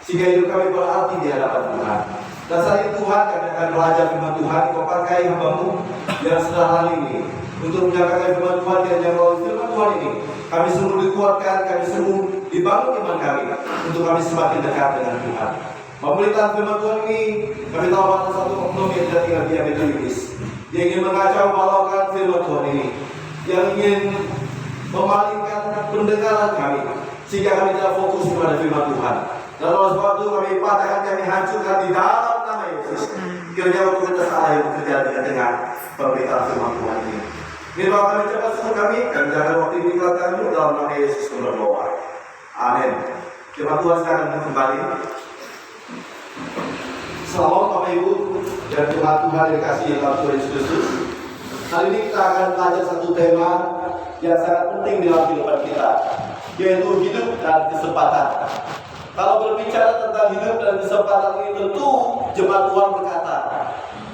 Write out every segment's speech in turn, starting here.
sehingga hidup kami berarti di hadapan Tuhan. Dan saat ini Tuhan, kami akan belajar firman Tuhan. Kau pakai hamba-Mu yang sederhana ini untuk menyampaikan firman Tuhan, yang melalui firman Tuhan ini kami sungguh dikuatkan, kami sungguh dibangun iman kami untuk kami semakin dekat dengan Tuhan. Pemberitaan firman Tuhan ini kami tahu ada satu oknum yang tidak tinggal diam, itu iblis. Dia ingin mengacau balaukan firman Tuhan ini, yang ingin memalingkan pendengaran kami sehingga kami tidak fokus kepada firman Tuhan. Dan oleh sebab itu kami patahkan, kami hancurkan di dalam nama Yesus. Kiranya waktu kita salah yang bekerja di tengah pemberitaan firman Tuhan ini. Biarlah kami cepat semua kami jangan waktu ini kami dalam nama Yesus berdoa. Amin. Firman Tuhan sekarang kembali. Shalom Bapak Ibu dan Tuhan dikasihi dalam Tuhan Yesus Kristus. Hari ini kita akan belajar satu tema yang sangat penting dalam kehidupan kita, yaitu hidup dan kesempatan. Kalau berbicara tentang hidup dan kesempatan ini, tentu jemaat Tuhan berkata,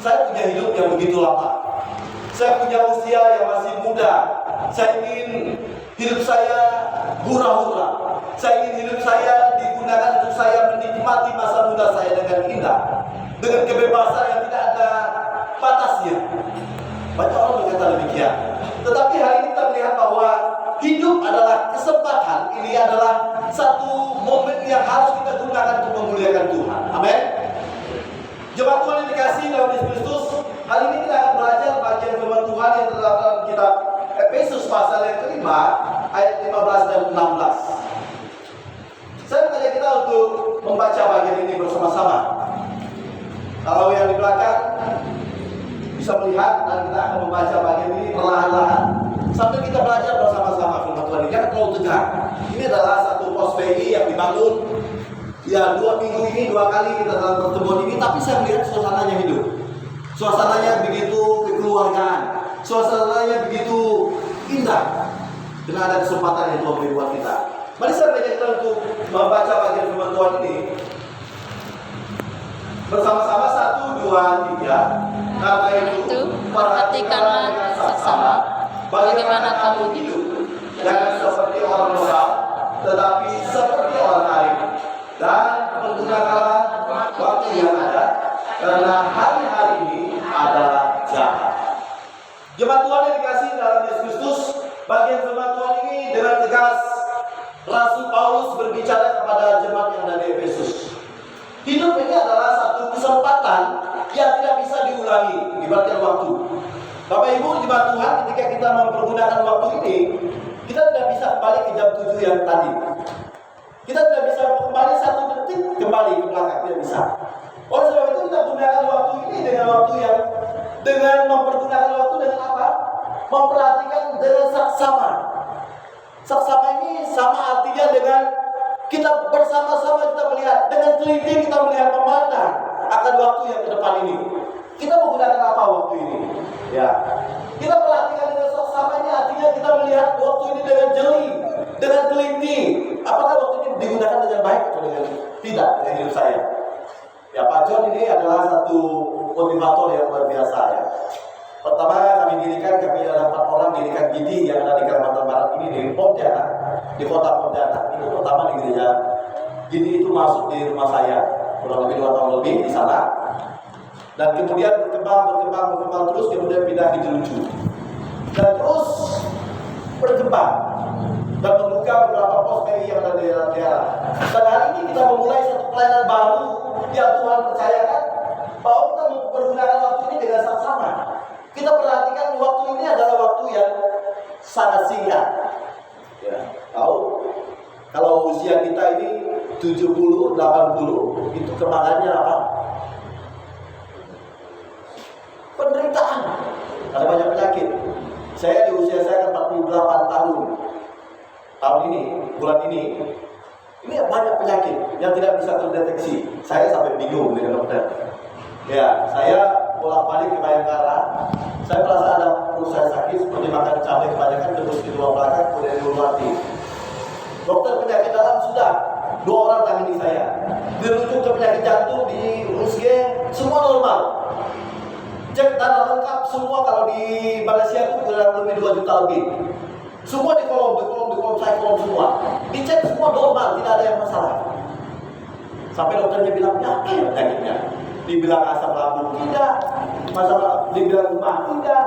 saya punya hidup yang begitu lama, saya punya usia yang masih muda, saya ingin hidup saya hura-hura, saya ingin hidup saya digunakan untuk saya menikmati masa muda saya dengan indah, dengan kebebasan yang tidak ada batasnya. Banyak orang berkata demikian. Tetapi hari ini kita melihat bahwa hidup adalah kesempatan. Ini adalah satu momen yang harus kita gunakan untuk memuliakan Tuhan. Amin. Jemaat Tuhan yang dikasihi dalam Yesus Kristus, hari ini kita akan belajar bagian firman Tuhan yang terdapat dalam kitab Efesus pasal yang kelima, ayat 15 dan 16. Saya mengajak kita untuk membaca bagian ini bersama-sama. Kalau yang di belakang bisa melihat, dan kita akan membaca bagian ini perlahan-lahan sampai kita belajar bersama-sama firman Tuhan ini. Jangan terlalu tegang. Ini adalah satu pos PI yang dibangun ya 2 minggu ini 2 kali kita dalam pertemuan ini, tapi saya melihat suasananya hidup. Suasananya begitu kekeluargaan, suasananya begitu indah. Karena ada kesempatan yang Tuhan beri buat kita. Mari saya mengajak kita untuk membaca bagian firman Tuhan ini bersama-sama. 1, 2, 3. Karena itu perhatikanlah sesama bagaimana kamu hidup, jangan seperti orang moral, tetapi seperti orang arif, dan pergunakanlah waktu yang ada, karena hari-hari ini adalah jahat. Jemaat Tuhan yang dikasihi dalam Yesus Kristus, bagian firman Tuhan ini dengan tegas Rasul Paulus berbicara kepada jemaat yang ada di Efesus. Hidup ini adalah satu kesempatan yang tidak bisa diulangi, ibaratnya waktu. Bapak Ibu jemaat Tuhan, ketika kita mempergunakan waktu ini, kita tidak bisa kembali ke jam 7 yang tadi. Kita tidak bisa kembali 1 detik kembali ke belakang, tidak bisa. Oleh sebab itu kita gunakan waktu ini dengan waktu yang, dengan mempergunakan waktu dengan apa? Memperhatikan dengan saksama. Saksama ini sama artinya dengan kita bersama-sama kita melihat, dengan teliti kita melihat memandang akan waktu yang ke depan ini. Kita menggunakan apa waktu ini? Ya, kita perhatikan dengan saksama ini artinya kita melihat waktu ini dengan jeli, dengan teliti. Apakah waktu ini digunakan dengan baik atau dengan tidak dengan hidup saya? Ya, Pak John ini adalah satu motivator yang luar biasa ya. Pertama kami ada 4 orang dirikan GD yang ada di Kalimantan Barat ini di Pontianak, di kota Pontianak. Itu pertama di gereja GD itu masuk di rumah saya kurang lebih 2 tahun lebih di sana, dan kemudian berkembang terus, kemudian pindah di Jeruju dan terus berkembang dan membuka beberapa pos PI yang ada di daerah-daerah. Dan hari ini kita memulai satu pelayanan baru yang Tuhan percayakan bahwa kita menggunakan waktu ini dengan saksama. Kita perhatikan waktu ini adalah waktu yang sangat singkat. Ya, tahu kalau usia kita ini 70, 80, itu kemalannya apa? Penderitaan. Ada banyak penyakit. Saya di usia saya 48 tahun. Tahun ini, bulan ini banyak penyakit yang tidak bisa terdeteksi. Saya sampai bingung dengan dokter. Ya, saya bolak-balik ke Bayangkara. Saya merasa ada perut saya sakit, seperti makan cabai kebanyakan, terus di tulang belakang, kemudian di hati. Dokter penyakit dalam sudah 2 orang tangani saya. Dirujuk ke penyakit jantung di USG, semua normal. Cek data lengkap semua, kalau di Malaysia itu kurang lebih 2 juta lebih. Semua di kolom saya kolom semua. Dicek semua normal, tidak ada yang masalah. Sampai dokternya bilang, ya apa ya penyakitnya? Dibilang asam lambung tidak, masalah dibilang demam tidak.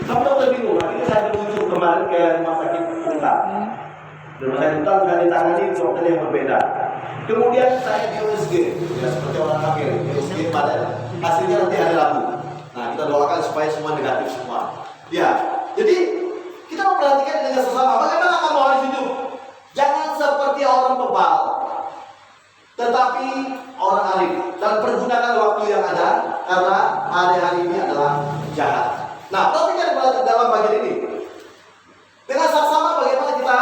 Sampai dokter bingung. Akhirnya saya menuju kemarin ke rumah sakit Untar. Rumah sakit Untar sudah ditangani dokter yang berbeda. Kemudian saya di USG, ya seperti orang hamil, di USG pada hasilnya nanti hari Rabu. Nah, kita doakan supaya semua negatif semua. Ya, jadi kita memperhatikan dengan sesama. Bagaimana kamu harus hidup? Jangan seperti orang bebal, tetapi orang arif, dan pergunakan waktu yang ada karena hari-hari ini adalah jahat. Nah, perhatikan dalam bagian ini. Dengan saksama bagaimana kita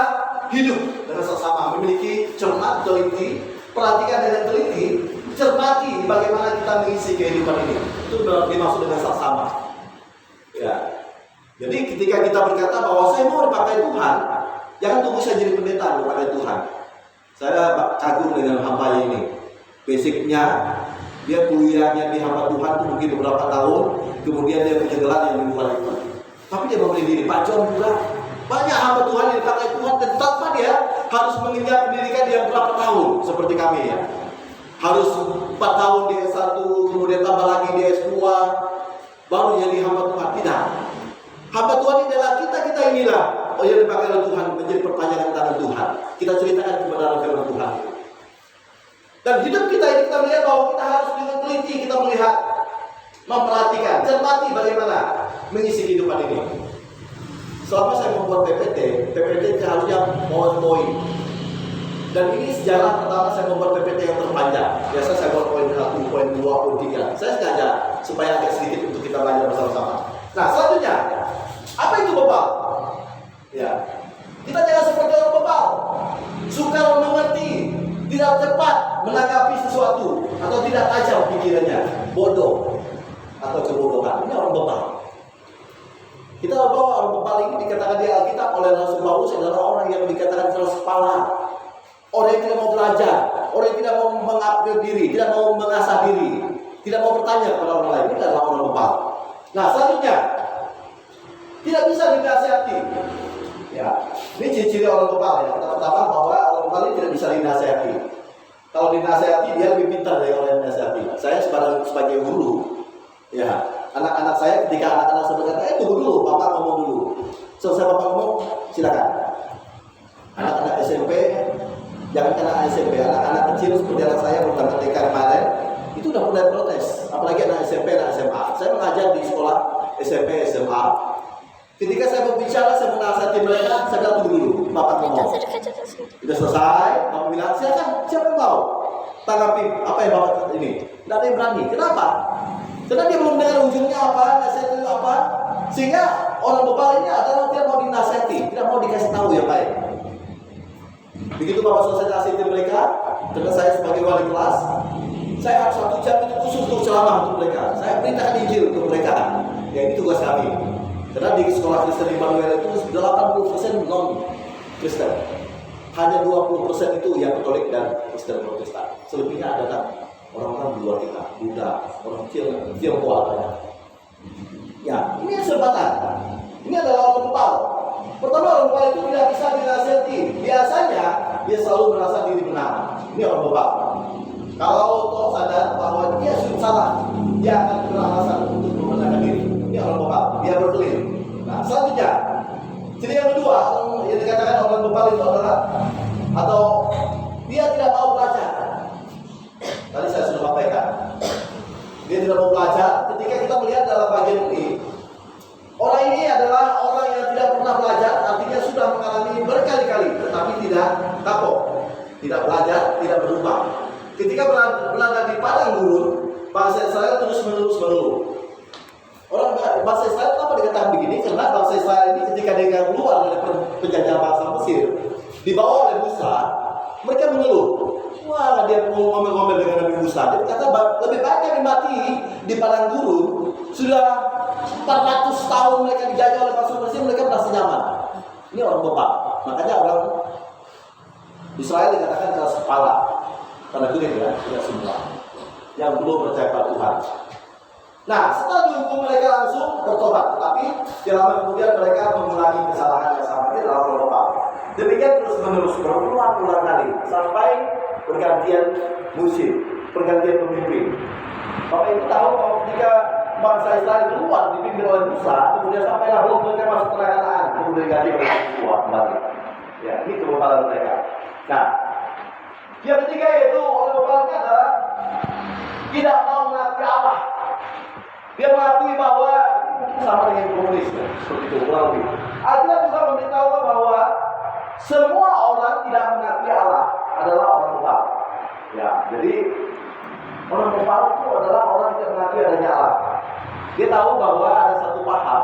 hidup dengan saksama, memiliki cermat, teliti, perhatikan dengan teliti, cermati bagaimana kita mengisi kehidupan ini. Itu dimaksud dengan saksama. Ya. Jadi ketika kita berkata bahwa saya mau dipakai Tuhan, jangan tunggu saya jadi pendeta dipakai Tuhan. Saya kagum dengan hamba ini. Basicnya dia kuliahnya di hamba Tuhan itu mungkin beberapa tahun, kemudian dia punya gelar yang di luar itu. Tapi dia memberi diri. Pak John juga banyak hamba Tuhan yang dipakai Tuhan, dan tanpa dia harus mengenyam pendidikan yang berapa tahun seperti kami ya. Harus 4 tahun di S1, kemudian tambah lagi di S2, baru jadi hamba Tuhan. Tidak. Hamba Tuhan ini adalah kita inilah yang dipakai oleh Tuhan menjadi perpanjangan tangan Tuhan. Kita ceritakan kebenaran firman Tuhan. Dan hidup kita ini kita melihat bahwa kita harus dengan teliti kita melihat, memperhatikan, cermati bagaimana mengisi kehidupan ini. Selama saya membuat PPT harusnya poin-poin. Dan ini sejarah pertama saya membuat PPT yang terpanjang. Biasa saya buat poin 1, poin 2, poin 3. Saya sengaja supaya agak sedikit untuk kita belajar bersama-sama. Nah, selanjutnya, apa itu bebal? Ya, kita jangan seperti orang bebal, suka mengerti, tidak cepat menanggapi sesuatu, atau tidak tajam pikirannya, bodoh atau kebodohan. Ini orang bebal. Kita tahu bahwa orang bebal ini dikatakan di Alkitab oleh Rasul Paulus adalah orang yang dikatakan keras kepala, orang yang tidak mau belajar, orang yang tidak mau mengupgrade diri, tidak mau mengasah diri, tidak mau bertanya kepada orang lain. Ini adalah orang bebal. Nah, selanjutnya, tidak bisa dinasihati. Ya, ini ciri-ciri orang bebal ya. Pertama bahwa orang bebal ini tidak bisa dinasihati. Kalau dinasihati dia lebih pintar dari orang yang dinasihati. Saya sebagai guru, ya, anak-anak saya ketika anak-anak saya berkata, tunggu dulu, bapak ngomong dulu. Selesai bapak ngomong, silakan. Anak-anak SMP, jangan anak SMP, anak-anak kecil seperti anak saya bertanggal TK kemarin, itu udah mulai protes. Apalagi anak SMP, anak SMA. Saya mengajar di sekolah SMP, SMA. Ketika saya berbicara, saya menasihati mereka, saya bilang tunggu dulu, bapak ngomong. Sudah selesai, bapak bilang, silakan, siapa yang mau tanggapi apa yang bapak ini? Tidak ada yang berani. Kenapa? Karena dia belum dengar ujungnya apa, nasihat itu apa. Sehingga orang bebal ini adalah tidak mau dinasihati, tidak mau dikasih tahu yang baik. Begitu bapak selesai nasihati mereka, karena saya sebagai wali kelas, saya harus 1 jam itu khusus untuk ceramah untuk mereka. Saya beritakan Injil untuk mereka. Ya, ini tugas kami. Karena di sekolah Kristen Immanuel itu 80% non-Kristen. Hanya 20% itu yang Katolik dan Kristen Protestan. Selebihnya ada kan orang-orang di luar kita, Buddha, orang Tionghoa banyak. Ya, ini kesempatan. Ini adalah orang bebal. Pertama, orang bebal itu tidak bisa dinasihati. Biasanya dia selalu merasa diri benar. Ini orang bebal. Kalau toh sadar bahwa dia sudah salah, dia akan beralasan untuk membenarkan diri. Ini orang bebal, dia berkelit. Nah, selanjutnya, ciri yang kedua yang dikatakan orang bebal itu adalah atau dia tidak mau belajar. Tadi saya sudah sampaikan, dia tidak mau belajar. Ketika kita melihat dalam bagian ini, orang ini adalah orang yang tidak pernah belajar, artinya sudah mengalami berkali-kali, tetapi tidak kapok, tidak belajar, tidak berubah. Ketika berada di padang gurun, bangsa Israel terus menerus mengeluh. Orang bangsa Israel kenapa dikatakan begini? Karena bangsa Israel ini ketika dia keluar dari penjajahan bangsa Mesir, dibawa oleh Musa, mereka mengeluh. Wah, dia mau ngomel-ngomel dengan Nabi Musa. Dia berkata, lebih baik kami mati di padang gurun. Sudah 400 tahun mereka dijajah oleh bangsa Mesir, mereka merasa nyaman. Ini orang bebal. Makanya orang Israel dikatakan keras kepala. Karena itu ya, tidak semua yang belum percaya pada Tuhan. Nah, setelah dihukum mereka langsung bertobat, tetapi tidak lama kemudian mereka mengulangi kesalahan yang sama. Ini adalah orang bebal. Demikian terus menerus berulang-ulang kali sampai pergantian musim, pergantian pemimpin. Bapak Ibu tahu bahwa ketika bangsa Israel keluar dipimpin oleh Musa, kemudian sampailah mereka masuk ke Kanaan, kemudian diganti oleh Yosua kembali. Ya, ini kebebalan mereka. Nah, yang ketiga yaitu orang kebebalannya adalah tidak mau mengakui Allah. Dia mengakui bahwa itu sama dengan komunis, ya, seperti itu kurang lebih. Alkitab juga memberitahu bahwa semua orang tidak mengakui Allah adalah orang bebal. Ya, jadi orang bebal itu adalah orang yang tidak mengakui adanya Allah. Dia tahu bahwa ada satu paham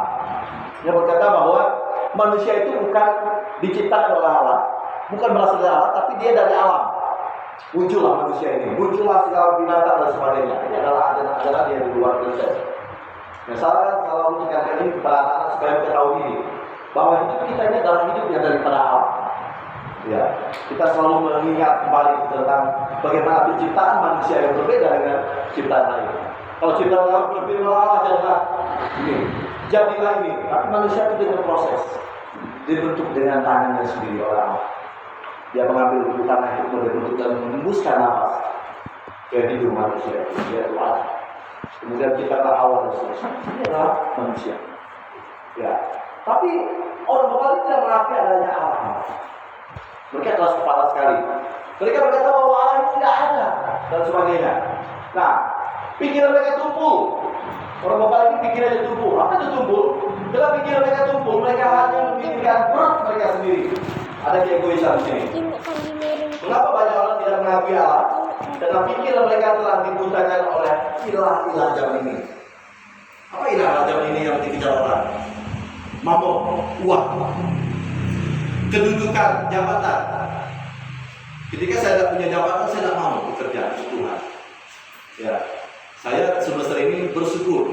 yang berkata bahwa manusia itu bukan diciptakan oleh Allah, bukan berasal dari Allah, tapi dia dari alam. Muncullah manusia ini, muncullah segala binatang dan sebagainya. Ini adalah ajaran-ajaran yang di luar proses. Nah, saya selalu mengingatkan ini kepada anak-anak supaya ketahui ini bahwa hidup kita ini adalah hidup yang daripada alam. Ya, kita selalu mengingat kembali tentang bagaimana penciptaan manusia yang berbeda dengan ciptaan lain. Kalau ciptaan Allah berbeda Allah jadilah ini, jadilah ini. Tapi manusia itu dengan proses, dibentuk dengan tangannya sendiri oleh Allah. Dia mengambil bentuk tanah itu berbentuk dan menembuskan nafas ke hidup manusia. Dia Allah. Kemudian kita awal dan seterusnya. Ini adalah manusia. Ya, tapi orang bebal tidak mengakui adanya Allah. Mereka keras kepala sekali. Mereka berkata bahwa Allah itu tidak ada dan sebagainya. Nah, pikiran mereka tumpul. Orang bebal ini pikirannya tumpul. Apa itu tumpul? Dalam pikiran mereka tumpul, mereka hanya memikirkan perut mereka sendiri. Ada keegoisan di sini. Mengapa banyak orang tidak mengakui Allah? Karena pikiran mereka telah dibutakan oleh ilah-ilah zaman ini. Apa ilah zaman ini yang dikejar orang? Mamon, uang, kedudukan, jabatan. Ketika saya tidak punya jabatan, saya tidak mau bekerja untuk Tuhan. Ya, saya semester ini bersyukur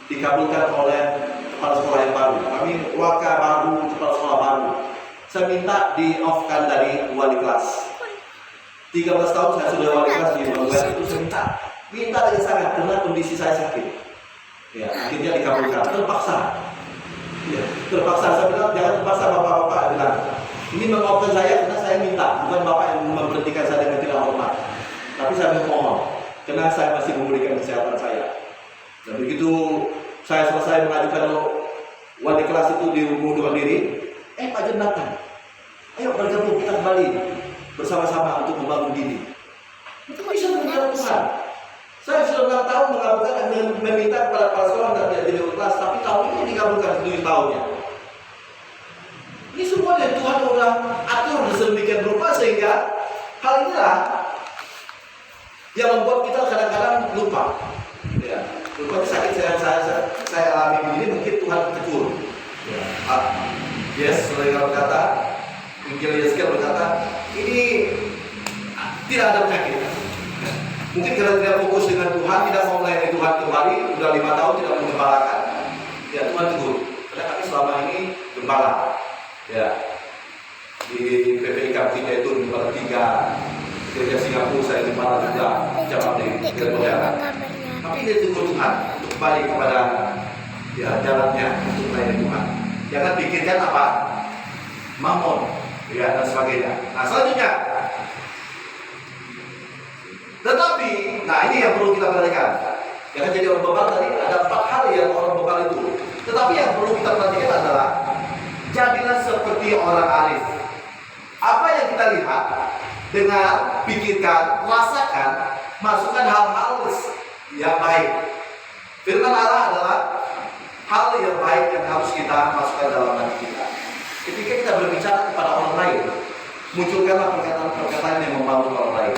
dikabulkan oleh kepala sekolah yang baru. Kami waka baru, kepala sekolah baru. Saya minta di-off-kan dari wali kelas. 13 tahun saya sudah wali kelas di Bangladesh itu saya minta lagi sangat karena kondisi saya sakit. Ya, akhirnya dikabulkan. Terpaksa. Ya, terpaksa. Saya bilang jangan terpaksa bapak-bapak bilang. Ini mengopen saya karena saya minta, bukan bapak yang memberhentikan saya dengan tidak hormat. Tapi saya memohon, karena saya masih memulihkan kesehatan saya. Dan begitu saya selesai mengajukan wali kelas itu mengundurkan diri, Pak Jen datang. Ayo bergabung kita kembali bersama-sama untuk membangun diri. Itu bisa menjadi Tuhan. Saya sudah 6 tahun mengabulkan dan meminta kepada para sekolah dan tidak jadi kelas, tapi tahun ini dikabulkan 7 tahunnya. Ini semua dari Tuhan sudah atur sedemikian rupa sehingga hal inilah yang membuat kita kadang-kadang lupa. Ya, lupa sakit saya alami ini mungkin Tuhan tegur. Ya. Yes, mereka berkata, Injil Yeskiel berkata, ini tidak ada penyakit. Mungkin karena tidak fokus dengan Tuhan, tidak mau melayani Tuhan kembali, sudah 5 tahun tidak menggembalakan. Ya, Tuhan tegur. Karena kami selama ini gembala. Ya, di PPI Kampinya itu gembala 3, gereja Singapura saya gembala juga, cabang di gereja. Tapi dia tegur Tuhan untuk kembali kepada ya jalannya untuk melayani Tuhan. Jangan pikirkan apa? Mamon, ya dan sebagainya. Nah selanjutnya, tetapi, nah ini yang perlu kita perhatikan. Jangan jadi orang bebal tadi ada 4 hal yang orang bebal itu. Tetapi yang perlu kita perhatikan adalah jadilah seperti orang arif. Apa yang kita lihat, dengar, pikirkan, rasakan, masukkan hal-hal yang baik. Firman Allah adalah hal yang baik yang harus kita masukkan dalam hati kita. Ketika kita berbicara kepada orang lain, munculkanlah perkataan-perkataan yang membangun orang lain.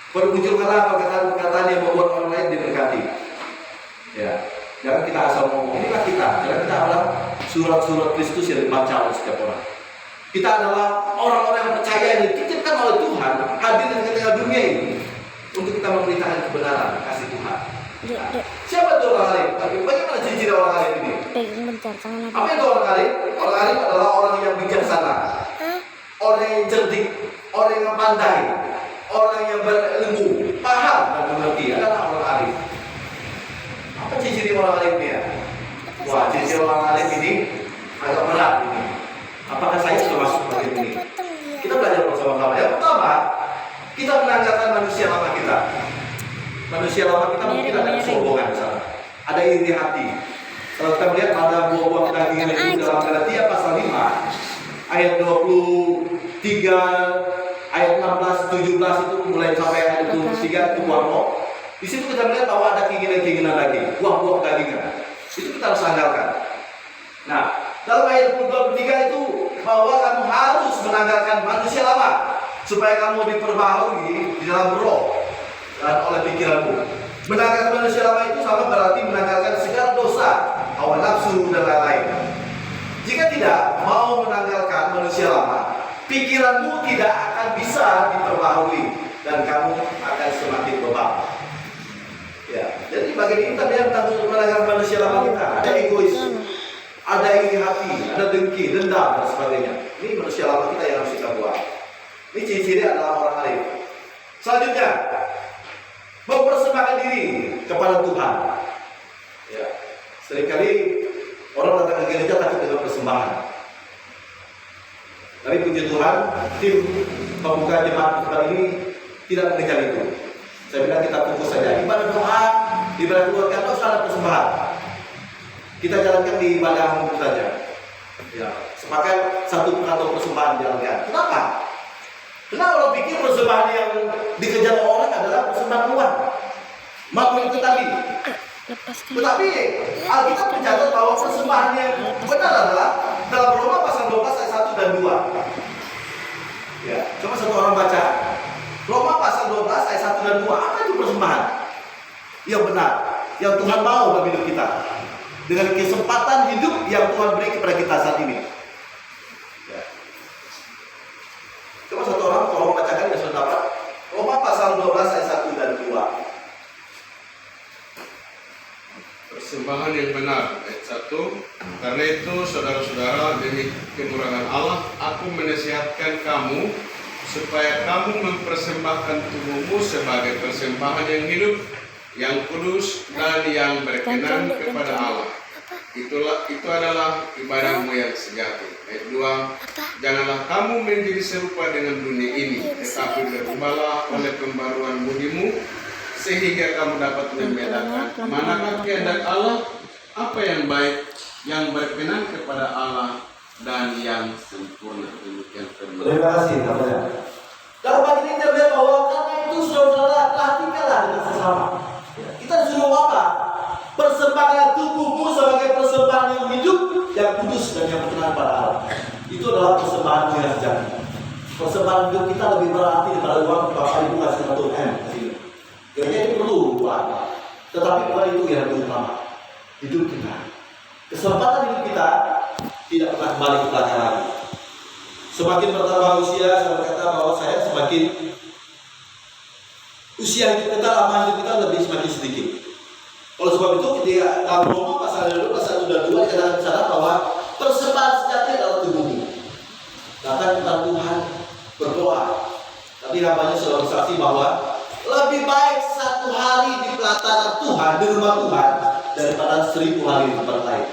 Munculkanlah perkataan-perkataan yang membuat orang lain diberkati. Ya, jangan kita asal ngomong. Inilah kita. Jangan kita adalah surat-surat Kristus yang dibaca oleh setiap orang. Kita adalah orang-orang yang percaya yang dititipkan oleh Tuhan hadir di tengah dunia ini untuk kita memberitakan kebenaran kasih Tuhan. Nah, siapa itu orang alim? Bagaimana ciri-ciri orang alim ini? Apa itu orang alim? Orang alim adalah orang yang bijaksana, orang yang cerdik, orang yang pandai, orang yang berilmu, paham dan mengerti adalah orang alim. Apa ciri-ciri orang alim ini? Wah, ciri-ciri orang alim ini agak berat ini. Apakah saya sudah masuk seperti ini? Kita belajar bersama-sama. Yang pertama, kita menanggalkan manusia lama kita. Manusia lama kita mungkin ada kesombongan di sana, ada iri hati. Kalau kita melihat pada buah-buah kedagingan itu dalam Galatia pasal 5 ayat 23, ayat 16, 17 itu mulai sampai ayat 23 itu buah roh. Di situ kita melihat bahwa ada keinginan-keinginan lagi, buah-buah kedagingan. Itu kita harus andalkan. Nah, dalam ayat 23 itu bahwa kamu harus menanggalkan manusia lama supaya kamu diperbaharui di dalam roh dan oleh pikiranmu. Menanggalkan manusia lama itu sama berarti menanggalkan segala dosa, hawa nafsu dan lain-lain. Jika tidak mau menanggalkan manusia lama, pikiranmu tidak akan bisa diperbaharui dan kamu akan semakin bebal. Ya, jadi bagian kita yang tanggung menanggalkan manusia lama kita. Ada egois, ada iri hati, ada dengki, dendam dan sebagainya. Ini manusia lama kita yang harus kita buang. Ini ciri-ciri adalah orang alim. Selanjutnya, mempersembahkan diri kepada Tuhan. Ya, seringkali orang datang ke gereja takut dengan persembahan. Tapi puji Tuhan, tim pembuka jemaat kita ini tidak mengejar itu. Saya bilang kita fokus saja ibadah doa, ibadah keluarga itu ada persembahan. Kita jalankan di ibadah umum saja. Ya, sepakat satu atau persembahan jalankan. Kenapa? Kenapa orang pikir persembahan yang dikejar orang adalah persembahan uang? Maka itu tadi. Tetapi Alkitab mencatat bahwa persembahan yang benar adalah dalam Roma pasal 12 ayat 1 dan 2. Ya, coba satu orang baca. Roma pasal 12 ayat 1 dan 2. Apa itu persembahan? Yang benar, yang Tuhan mau dalam hidup kita. Dengan kesempatan hidup yang Tuhan beri kepada kita saat ini. Ya. Coba satu orang tolong bacakan yang sudah dapat. Roma pasal 12 ayat 1 dan 2. Persembahan yang benar, ayat 1. Karena itu saudara-saudara, demi kemurahan Allah, aku menasihatkan kamu supaya kamu mempersembahkan tubuhmu sebagai persembahan yang hidup, yang kudus dan yang berkenan kepada Allah. Itu adalah ibadahmu yang sejati. Ayat 2. Janganlah kamu menjadi serupa dengan dunia ini, tetapi berubahlah oleh pembaruan budimu, sehingga kamu dapat membedakan manakah kehendak Allah, apa yang baik, yang berkenan kepada Allah, dan yang sempurna. Demikian firman. Terima kasih, Bapak. Dalam hal ini kita lihat bahwa karena itu saudara perhatikanlah dengan sesama. Kita disuruh apa? Persembahkan tubuhmu sebagai persembahan yang hidup, yang kudus dan yang berkenan pada Allah. Itu adalah persembahan yang sejati. Persembahan hidup kita lebih berarti daripada uang Bapak Ibu kasih satu M. Gereja itu perlu uang, tetapi bukan itu yang utama. Hidup kita, kesempatan hidup kita tidak pernah kembali ke belakang lagi. Semakin bertambah usia, saya berkata bahwa saya semakin usia hidup kita, lama hidup kita lebih semakin sedikit. Oleh sebab itu ketika dalam Roma pasal 2 pasal 1 dan 2 dikatakan sana bahwa persembahan sejati adalah tubuhmu. Datang kepada Tuhan, berdoa. Tadi hambanya sudah bersaksi bahwa lebih baik 1 hari di pelataran Tuhan, di rumah Tuhan, daripada 1000 hari di tempat lain.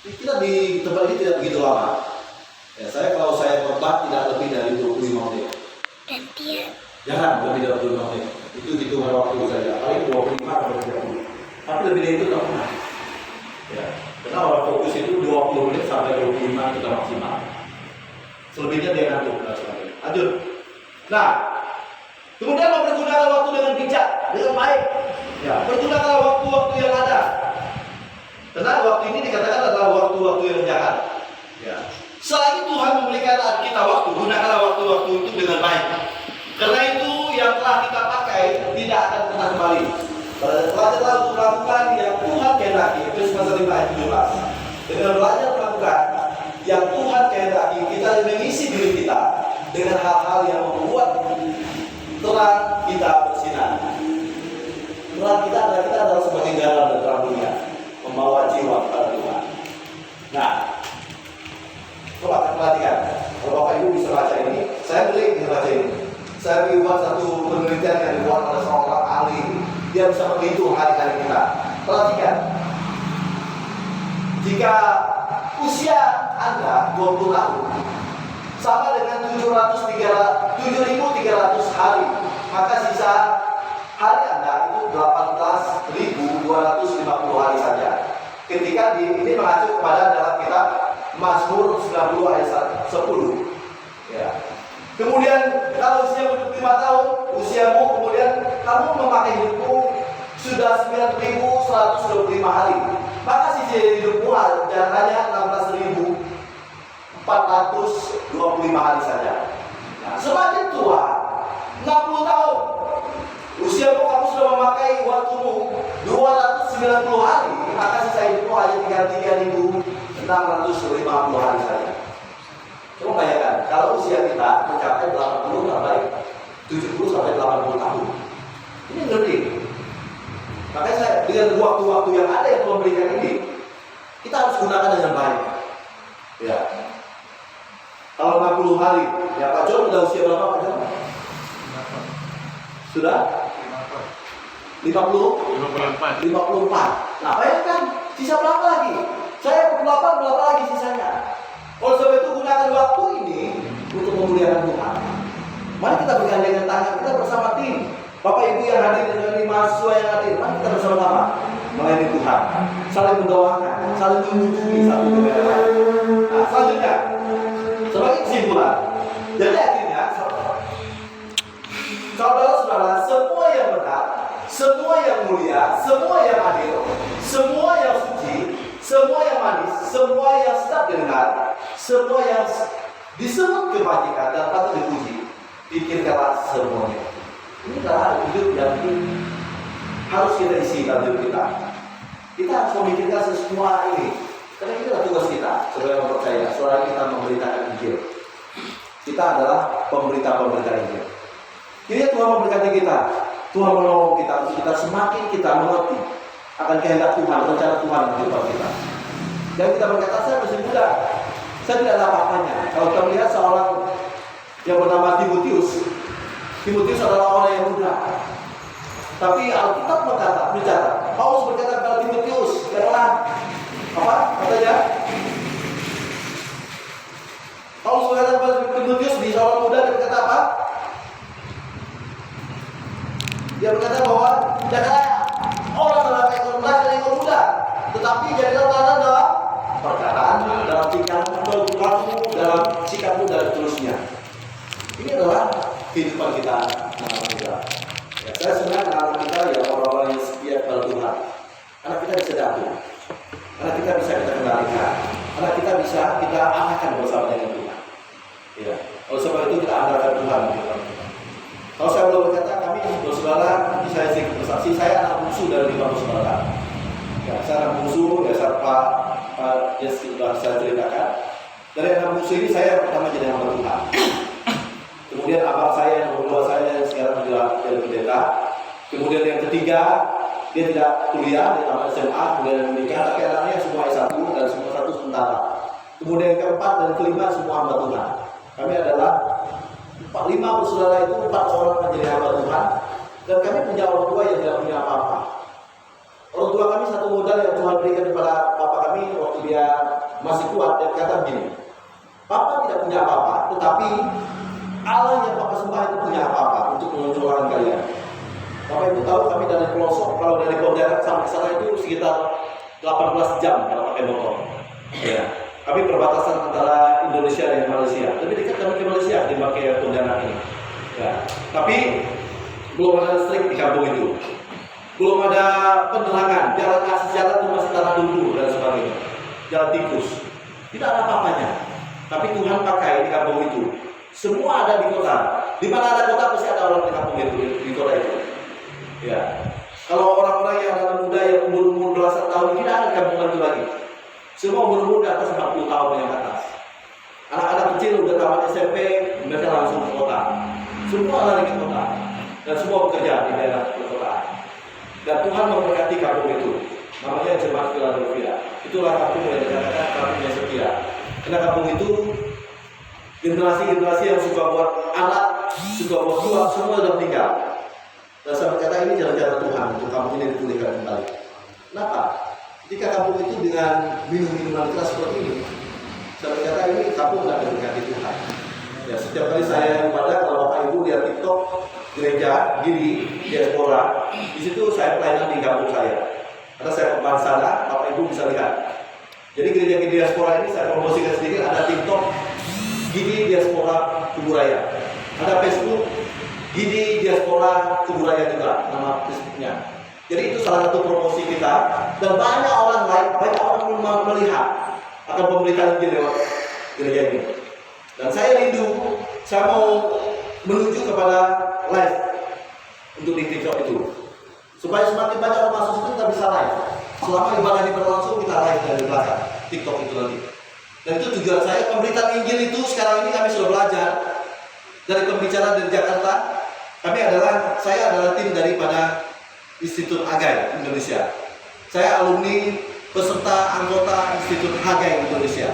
Kita di tempat ini tidak begitu lama. Ya, kalau saya khotbah tidak lebih dari 25 menit. Jangan lebih dari 25 menit. Itu hitungan waktu saja. Paling 25 atau 30. Tapi lebih dari itu tidak pernah. Ya, karena orang fokus itu 20 menit sampai 25 kita maksimal. Selebihnya dia ngantuk dan sebagainya. Lanjut. Nah, kemudian mempergunakan waktu dengan bijak, dengan baik. Ya, pergunakan waktu-waktu yang ada. Karena waktu ini dikatakan adalah waktu-waktu yang jahat. Ya. Selagi Tuhan memberikan kita waktu, gunakanlah waktu-waktu itu dengan baik. Karena itu yang telah kita pakai tidak akan pernah kembali. Belajarlah untuk melakukan yang Tuhan kehendaki. Efesus pasal 5 ayat 17. Dengan belajar melakukan yang Tuhan kehendaki, kita mengisi diri kita dengan hal-hal yang membuat terang kita bersinar. Terang kita adalah sebagai garam dan terang dunia, membawa jiwa kepada Tuhan. Nah, coba perhatikan. Kalau Bapak Ibu bisa baca ini, saya beli bisa baca ini. Saya buat satu penelitian yang dibuat oleh seorang ahli. Dia bisa menghitung hari-hari kita. Perhatikan. Jika usia Anda 20 tahun, sama dengan 7.300 hari. Maka sisa hari Anda itu 18.250 hari saja. Ketika ini mengacu kepada dalam kitab Mazmur 90 ayat 10. Ya. Kemudian kalau usia 5 tahun, usiamu kemudian kamu memakai hidupmu sudah 9.125 hari. Maka sisa hidupmu hanya 16.425 hari saja. Nah, semakin tua, 60 tahun, usiamu kamu sudah memakai waktumu 290 hari, maka sisa hidupmu hanya tinggal 3.650 hari saja. Coba bayangkan, kalau usia kita mencapai 80 sampai 70 sampai 80 tahun, ini ngeri. Makanya saya dengan waktu-waktu yang ada yang Tuhan berikan ini, kita harus gunakan dengan baik. Ya. Kalau 60 hari, ya Pak John udah usia berapa Pak John? Sudah? 54. Nah, bayangkan sisa berapa lagi? Saya 48, berapa lagi sisanya? Oleh sebab itu gunakan waktu ini untuk memuliakan Tuhan. Mari kita bergandengan tangan, kita bersama tim. Bapak Ibu yang hadir dan mahasiswa yang hadir, mari kita bersama-sama melayani Tuhan, saling mendoakan, saling mengunjungi satu sama lain. Nah, selanjutnya, sebagai kesimpulan, jadi akhirnya, saudara-saudara, semua yang benar, semua yang mulia, semua yang adil, semua yang suci, semua yang manis, semua yang sedap didengar, semua yang disebut kebajikan dan patut dipuji, pikirkanlah semuanya. Ini adalah hidup yang harus kita isi dalam hidup kita. Kita harus memikirkan semua ini, karena ini adalah tugas kita sebagai orang percaya. Soalnya kita memberitakan Injil. Kita adalah pemberita-pemberita Injil. Jadi Tuhan memberkati kita, Tuhan menolong kita, kita semakin kita mengerti akan kehendak Tuhan, rencana Tuhan di hidup kita. Dan kita berkata, saya masih muda, saya tidak ada apa-apanya. Kalau kita melihat seorang yang bernama Timotius adalah orang yang muda. Tapi Alkitab mencatat, Paulus berkata kepada Timotius, adalah apa? Katanya, Paulus berkata kepada Timotius di seorang muda, dia berkata apa? Dia berkata bahwa janganlah orang dalam ekonomi dan ekonomi muda, tetapi jadilah teladan dalam perkataan, dalam tingkahmu, dalam sikapmu dan seterusnya. Ini adalah kehidupan kita, anak-anak kita. Ya, saya senang anak-anak kita ya orang-orang yang setia kepada Tuhan. Anak kita bisa jatuh, anak kita bisa kita kendalikan, anak kita bisa kita arahkan bersama dengan Tuhan. Ya, oleh sebab itu kita andalkan Tuhan. Kalau saya boleh berkata, kami saudara, nanti saya sedikit bersaksi, saya anak bungsu dari 5 saudara. Ya, saya anak bungsu, ya Pak Jes sudah saya ceritakan. Dari anak bungsu ini saya pertama jadi hamba Tuhan. Kemudian abang saya yang kedua saya sekarang jadi pendeta. Kemudian yang ketiga dia tidak kuliah, dia tamat SMA, kemudian menikah, tapi anaknya semua S1 dan semua satu sementara. Kemudian yang keempat dan kelima semua hamba Tuhan. Kami adalah 5 bersaudara itu 4 orang menjadi hamba Tuhan, dan kami punya orang tua yang tidak punya apa-apa. Orang tua kami satu modal yang Tuhan berikan kepada bapak kami waktu dia masih kuat, dan kata begini, Papa tidak punya apa-apa, tetapi Allah yang Bapak sembah itu punya apa-apa untuk menunjukkan kalian. Bapak Ibu tahu kami dari pelosok, kalau dari Pontianak sampai sana itu sekitar 18 jam kalau pakai motor. Ya. Kami perbatasan antara Indonesia dan Malaysia. Lebih dekat kami ke Malaysia dibanding Pontianak ini. Ya. Tapi belum ada listrik di kampung itu. Belum ada penerangan, jalan akses jalan itu masih tanah dulu dan sebagainya. Jalan tikus. Tidak ada apa-apanya. Tapi Tuhan pakai di kampung itu. Semua ada di kota. Di mana ada kota pasti ada orang di kampung itu, di kota itu. Ya. Kalau orang-orang yang anak muda yang umur belasan tahun tidak ada kampungan itu lagi. Semua umur di atas 40 tahun yang atas. Anak-anak kecil udah tamat SMP, mereka langsung ke kota. Semua lari ke kota dan semua bekerja di daerah perkotaan. Dan Tuhan memberkati kampung itu. Namanya Jemaat Philadelphia. Itulah kampung yang dikatakan kampung yang setia. Karena kampung itu generasi-generasi yang suka buat anak, suka buat tua, semua sudah meninggal. Dan saya berkata ini jalan-jalan Tuhan untuk kampung ini dipulihkan kembali. Kenapa? Jika kampung itu dengan minum-minuman keras seperti ini, saya berkata ini kampung tidak diberkati Tuhan. Ya, setiap kali saya ibadah, kalau Bapak Ibu lihat TikTok gereja gini, diaspora, di situ saya pelayanan di kampung saya. Karena saya ke sana, Bapak Ibu bisa lihat. Jadi gereja diaspora ini saya promosikan sedikit, ada TikTok Gidi Diaspora Kuburaya, ada Facebook Gidi Diaspora Kuburaya juga nama Facebooknya. Jadi itu salah satu promosi kita, dan banyak orang melihat akan pemberitaan Injil lewat gereja ini. Dan saya rindu, saya mau menuju kepada live untuk di TikTok itu, supaya semakin banyak orang masuk situ kita bisa live. Selama ibadah ini berlangsung kita live dari belakang TikTok itu nanti. Dan itu tujuan saya, pemberitaan Injil itu sekarang ini kami sudah belajar dari pembicara dari Jakarta. Saya adalah tim daripada Institut Hagai Indonesia. Saya alumni peserta anggota Institut Hagai Indonesia.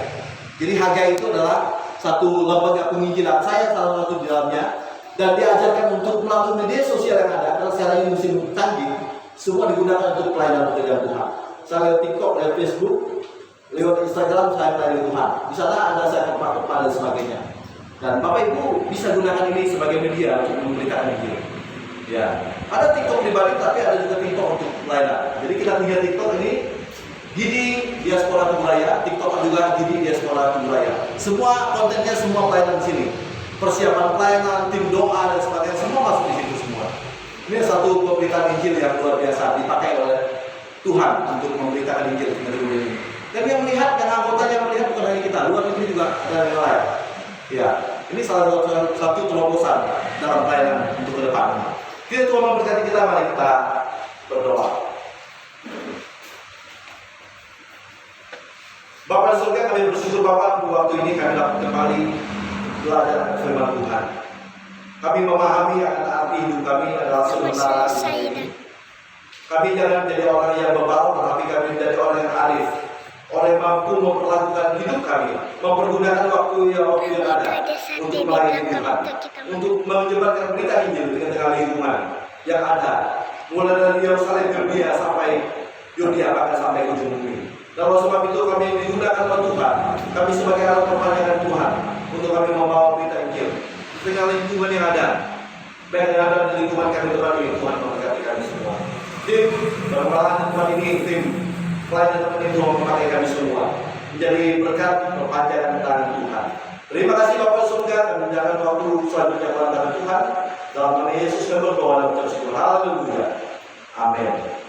Jadi Hagai itu adalah satu lembaga penginjilan, saya salah satu di dalamnya, dan diajarkan untuk melalui media sosial yang ada, karena sekarang ini musim canggih, semua digunakan untuk pelayanan pekerjaan Tuhan. Saya lewat TikTok, lewat Facebook, lewat Instagram saya melayani Tuhan. Di sana ada saya khotbah dan sebagainya. Dan Bapak Ibu bisa gunakan ini sebagai media untuk memberitakan Injil. Ya, ada TikTok pribadi, tapi ada juga TikTok untuk pelayanan. Jadi kita punya TikTok ini Gidi Diaspora Kuburaya, TikTok juga Gidi Diaspora Kuburaya. Semua kontennya, semua pelayanan di sini. Persiapan pelayanan, tim doa dan sebagainya, semua masuk di situ semua. Ini satu pemberitaan Injil yang luar biasa dipakai oleh Tuhan untuk memberitakan Injil dari dunia ini. Dan yang melihat, yang anggotanya melihat bukan hanya kita, luar negeri juga ada yang lain. Ya, ini salah satu terobosan dalam pelayanan untuk ke depan. Kita Tuhan memberkati kita, mari kita berdoa. Bapa di surga, kami bersyukur Bapak untuk waktu ini kami dapat kembali belajar firman Tuhan. Kami memahami akan arti hidup kami adalah sementara ini. Kami jangan menjadi orang yang bebal, tetapi kami menjadi orang yang arif, orang yang mampu memperlakukan hidup kami, mempergunakan waktu yang ada untuk melayani Tuhan, untuk menyebarkan berita Injil dengan segala lingkungan yang ada, mulai dari Yerusalem, Yudea sampai Yudea, bahkan sampai ujung bumi. Dan oleh sebab itu kami digunakan oleh Tuhan, kami sebagai alat perpanjangan Tuhan untuk kami membawa berita Injil dengan lingkungan yang ada, baik yang ada di lingkungan kami tempat ini. Tuhan memberkati kami semua. Tim perpelayanan tempat ini, tim pelayanan tempat ini Tuhan memakai kami semua menjadi berkat perpanjangan tangan Tuhan. Terima kasih Bapak surga, dan menjalankan waktu selanjutnya tangan Tuhan. Dalam nama Yesus kami berdoa dan bersyukur. Haleluya. Amin.